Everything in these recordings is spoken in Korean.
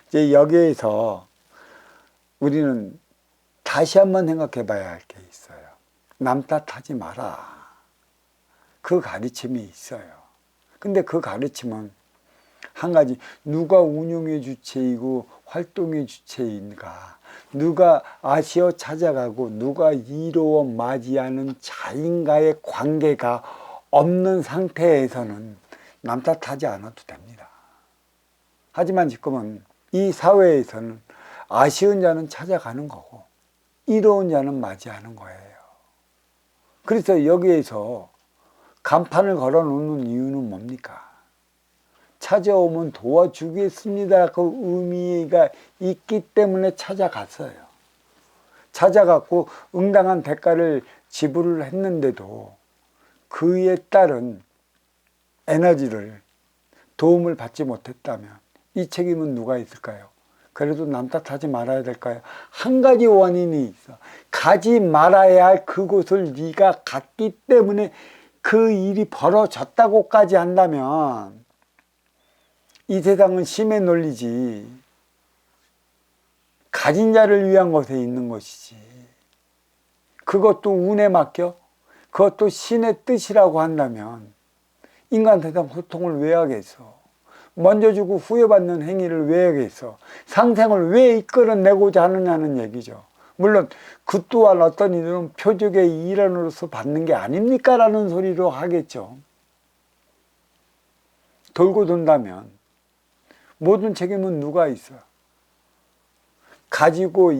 이제 여기에서 우리는 다시 한번 생각해 봐야 할 게 있어요. 남 탓하지 마라. 그 가르침이 있어요. 근데 그 가르침은 한 가지, 누가 운용의 주체이고 활동의 주체인가, 누가 아시어 찾아가고 누가 이루어 맞이하는 자인과의 관계가 없는 상태에서는 남 탓하지 않아도 됩니다. 하지만 지금은 이 사회에서는 아쉬운 자는 찾아가는 거고 이로운 자는 맞이하는 거예요. 그래서 여기에서 간판을 걸어 놓는 이유는 뭡니까? 찾아오면 도와주겠습니다. 그 의미가 있기 때문에 찾아갔어요. 찾아갔고 응당한 대가를 지불을 했는데도 그에 따른 에너지를, 도움을 받지 못했다면 이 책임은 누가 있을까요? 그래도 남 탓하지 말아야 될까요? 한 가지 원인이 있어. 가지 말아야 할 그곳을 네가 갔기 때문에 그 일이 벌어졌다고까지 한다면 이 세상은 심의 논리지, 가진 자를 위한 것에 있는 것이지, 그것도 운에 맡겨? 그것도 신의 뜻이라고 한다면 인간 세상 고통을 왜 하겠어? 먼저 주고 후회 받는 행위를 왜 하겠어? 상생을 왜 이끌어내고자 하느냐는 얘기죠. 물론 그 또한 어떤 이들은 표적의 일환으로서 받는 게 아닙니까? 라는 소리로 하겠죠. 돌고 돈다면 모든 책임은 누가 있어요? 가지고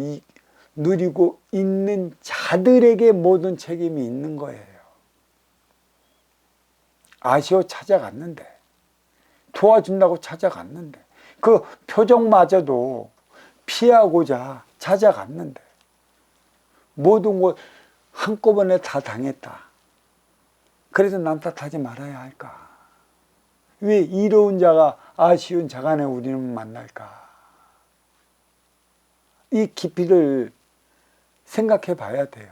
누리고 있는 자들에게 모든 책임이 있는 거예요. 아시오 찾아갔는데, 도와준다고 찾아갔는데, 그 표정마저도 피하고자 찾아갔는데 모든 것 한꺼번에 다 당했다. 그래서 남 탓하지 말아야 할까? 왜 이로운 자가 아쉬운 자간에 우리는 만날까? 이 깊이를 생각해 봐야 돼요.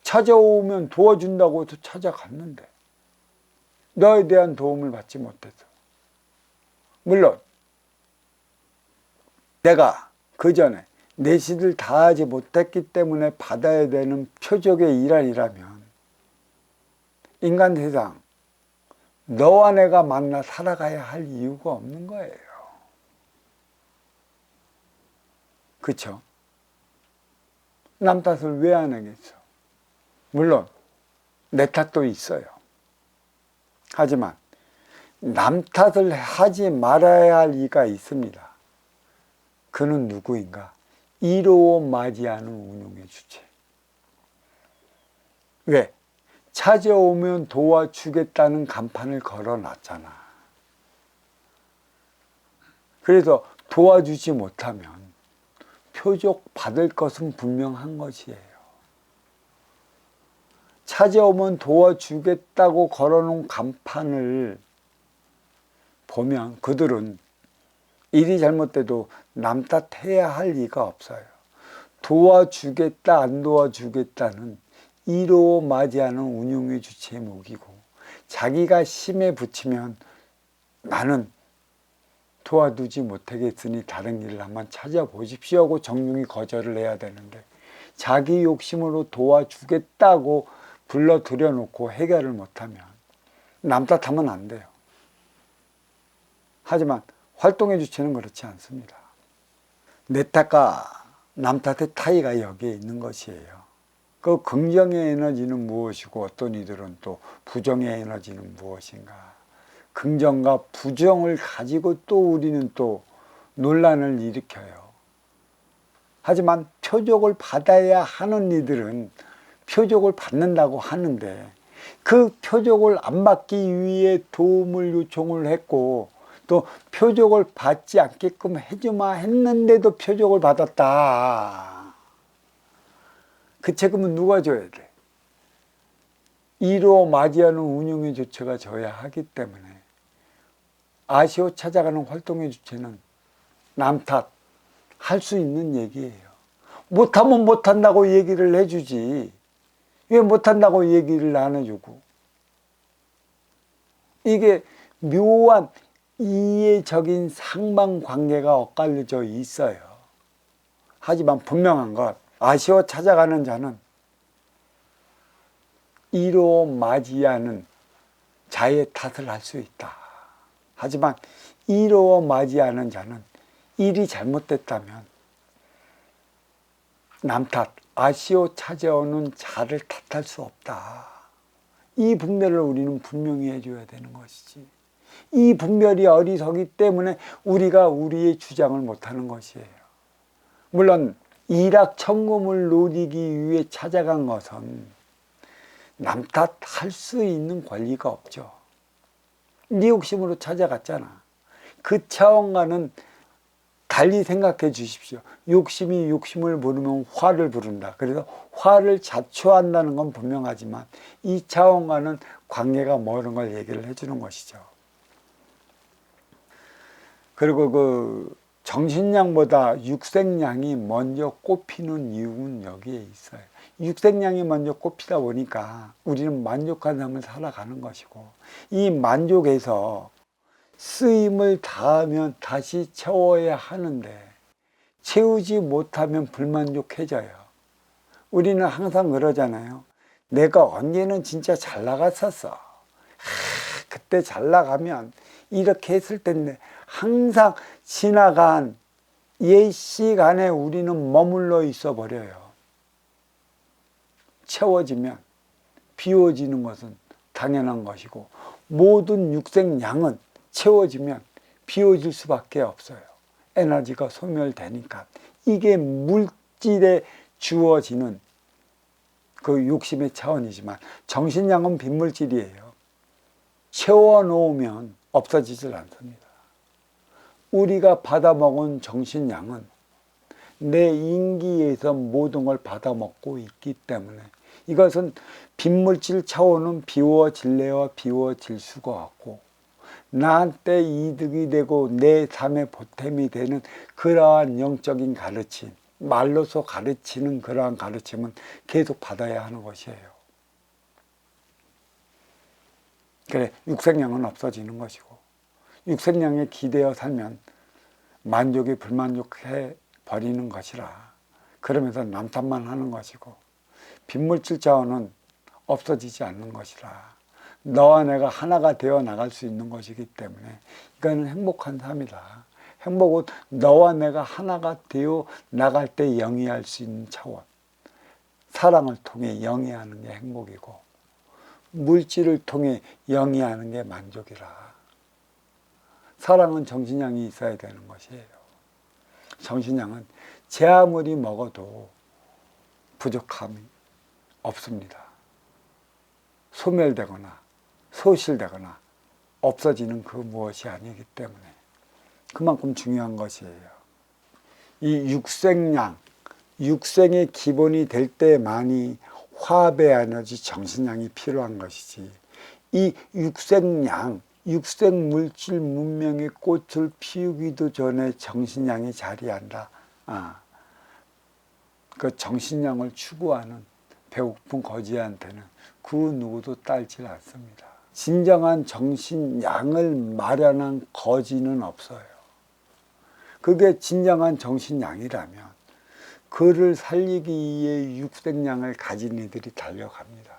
찾아오면 도와준다고 해서 찾아갔는데 너에 대한 도움을 받지 못해서, 물론 내가 그 전에 내 시를 다하지 못했기 때문에 받아야 되는 표적의 일환이라면 인간 세상 너와 내가 만나 살아가야 할 이유가 없는 거예요. 그쵸? 남 탓을 왜 안 하겠어? 물론 내 탓도 있어요. 하지만 남 탓을 하지 말아야 할 이가 있습니다. 그는 누구인가? 이로워 맞이하는 운용의 주체. 왜? 찾아오면 도와주겠다는 간판을 걸어놨잖아. 그래서 도와주지 못하면 표적 받을 것은 분명한 것이에요. 찾아오면 도와주겠다고 걸어놓은 간판을 보면 그들은 일이 잘못돼도 남 탓해야 할 리가 없어요. 도와주겠다 안 도와주겠다는 이로 맞이하는 운용의 주체의 무기고, 자기가 심에 붙이면 나는 도와주지 못하겠으니 다른 길을 한번 찾아보십시오 하고 정중히 거절을 해야 되는데, 자기 욕심으로 도와주겠다고 불러들여 놓고 해결을 못하면 남 탓하면 안 돼요. 하지만 활동의 주체는 그렇지 않습니다. 내 탓과 남 탓의 타이가 여기에 있는 것이에요. 그 긍정의 에너지는 무엇이고 어떤 이들은 또 부정의 에너지는 무엇인가. 긍정과 부정을 가지고 또 우리는 또 논란을 일으켜요. 하지만 표적을 받아야 하는 이들은 표적을 받는다고 하는데 그 표적을 안 받기 위해 도움을 요청을 했고 또 표적을 받지 않게끔 해주마 했는데도 표적을 받았다. 그 책임은 누가 져야 돼? 이로 맞이하는 운용의 주체가 져야 하기 때문에 아시오 찾아가는 활동의 주체는 남 탓 할 수 있는 얘기예요. 못하면 못한다고 얘기를 해주지 왜 못한다고 얘기를 안 해주고. 이게 묘한 이해적인 상반관계가 엇갈려져 있어요. 하지만 분명한 것, 아쉬워 찾아가는 자는 이로 맞이하는 자의 탓을 할 수 있다. 하지만 이로 맞이하는 자는 일이 잘못됐다면 남 탓, 아쉬워 찾아오는 자를 탓할 수 없다. 이 분별을 우리는 분명히 해줘야 되는 것이지. 이 분별이 어리석기 때문에 우리가 우리의 주장을 못하는 것이에요. 물론 일확천금을 노리기 위해 찾아간 것은 남 탓할 수 있는 권리가 없죠. 네 욕심으로 찾아갔잖아. 그 차원과는 달리 생각해 주십시오. 욕심이 욕심을 부르면 화를 부른다. 그래서 화를 자초한다는 건 분명하지만 이 차원과는 관계가 멀은 걸 얘기를 해주는 것이죠. 그리고 그 정신량보다 육생량이 먼저 꼽히는 이유는 여기에 있어요. 육생량이 먼저 꼽히다 보니까 우리는 만족한 삶을 살아가는 것이고, 이 만족에서 쓰임을 다하면 다시 채워야 하는데 채우지 못하면 불만족해져요. 우리는 항상 그러잖아요. 내가 언제는 진짜 잘 나갔었어. 그때 잘 나가면 이렇게 했을 텐데, 항상 지나간 옛 시간에 우리는 머물러 있어 버려요. 채워지면 비워지는 것은 당연한 것이고, 모든 육생량은 채워지면 비워질 수밖에 없어요. 에너지가 소멸되니까. 이게 물질에 주어지는 그 욕심의 차원이지만, 정신량은 빈물질이에요. 채워놓으면 없어지질 않습니다. 우리가 받아먹은 정신량은 내 인기에서 모든 걸 받아먹고 있기 때문에 이것은 빈물질 차원은 비워질래야 비워질 수가 없고, 나한테 이득이 되고 내 삶의 보탬이 되는 그러한 영적인 가르침, 말로서 가르치는 그러한 가르침은 계속 받아야 하는 것이에요. 그래, 육생량은 없어지는 것이고, 육생량에 기대어 살면 만족이 불만족해 버리는 것이라, 그러면서 남 탓만 하는 것이고, 빈물질 자원은 없어지지 않는 것이라, 너와 내가 하나가 되어 나갈 수 있는 것이기 때문에 이거는 행복한 삶이다. 행복은 너와 내가 하나가 되어 나갈 때 영위할 수 있는 차원, 사랑을 통해 영위하는 게 행복이고, 물질을 통해 영위하는 게 만족이라. 사랑은 정신량이 있어야 되는 것이에요. 정신량은 제 아무리 먹어도 부족함이 없습니다. 소멸되거나 소실되거나 없어지는 그 무엇이 아니기 때문에 그만큼 중요한 것이에요. 이 육생량, 육생의 기본이 될 때만이 화합의 에너지 정신량이 필요한 것이지, 이 육생량, 육생 물질 문명의 꽃을 피우기도 전에 정신량이 자리한다. 그 정신량을 추구하는 배고픈 거지한테는 그 누구도 딸질 않습니다. 진정한 정신량을 마련한 거지는 없어요. 그게 진정한 정신량이라면 그를 살리기 위해 육생량을 가진 이들이 달려갑니다.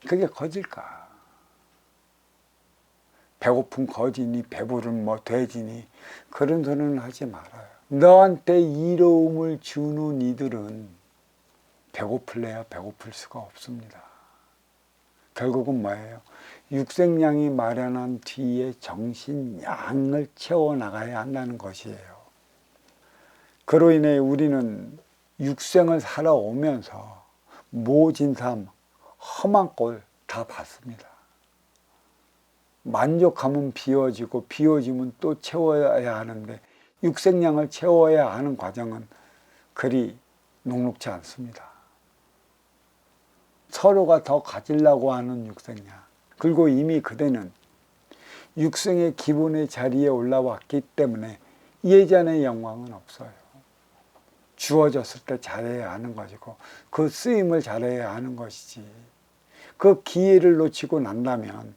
그게 거질까? 배고픈 거지니 배부른 뭐 돼지니 그런 소리는 하지 말아요. 너한테 이로움을 주는 이들은 배고플래야 배고플 수가 없습니다. 결국은 뭐예요? 육생량이 마련한 뒤에 정신량을 채워나가야 한다는 것이에요. 그로 인해 우리는 육생을 살아오면서 모진 삶, 험한 꼴 다 봤습니다. 만족하면 비워지고 비워지면 또 채워야 하는데 육생량을 채워야 하는 과정은 그리 녹록지 않습니다. 서로가 더 가지려고 하는 육생량, 그리고 이미 그대는 육생의 기본의 자리에 올라왔기 때문에 예전의 영광은 없어요. 주어졌을 때 잘해야 하는 것이고 그 쓰임을 잘해야 하는 것이지, 그 기회를 놓치고 난다면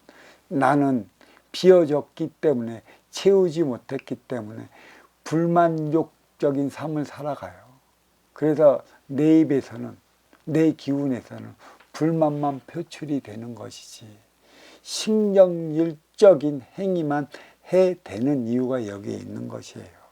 나는 비어졌기 때문에, 채우지 못했기 때문에 불만족적인 삶을 살아가요. 그래서 내 입에서는, 내 기운에서는 불만만 표출이 되는 것이지, 신경일적인 행위만 해대는 이유가 여기에 있는 것이에요.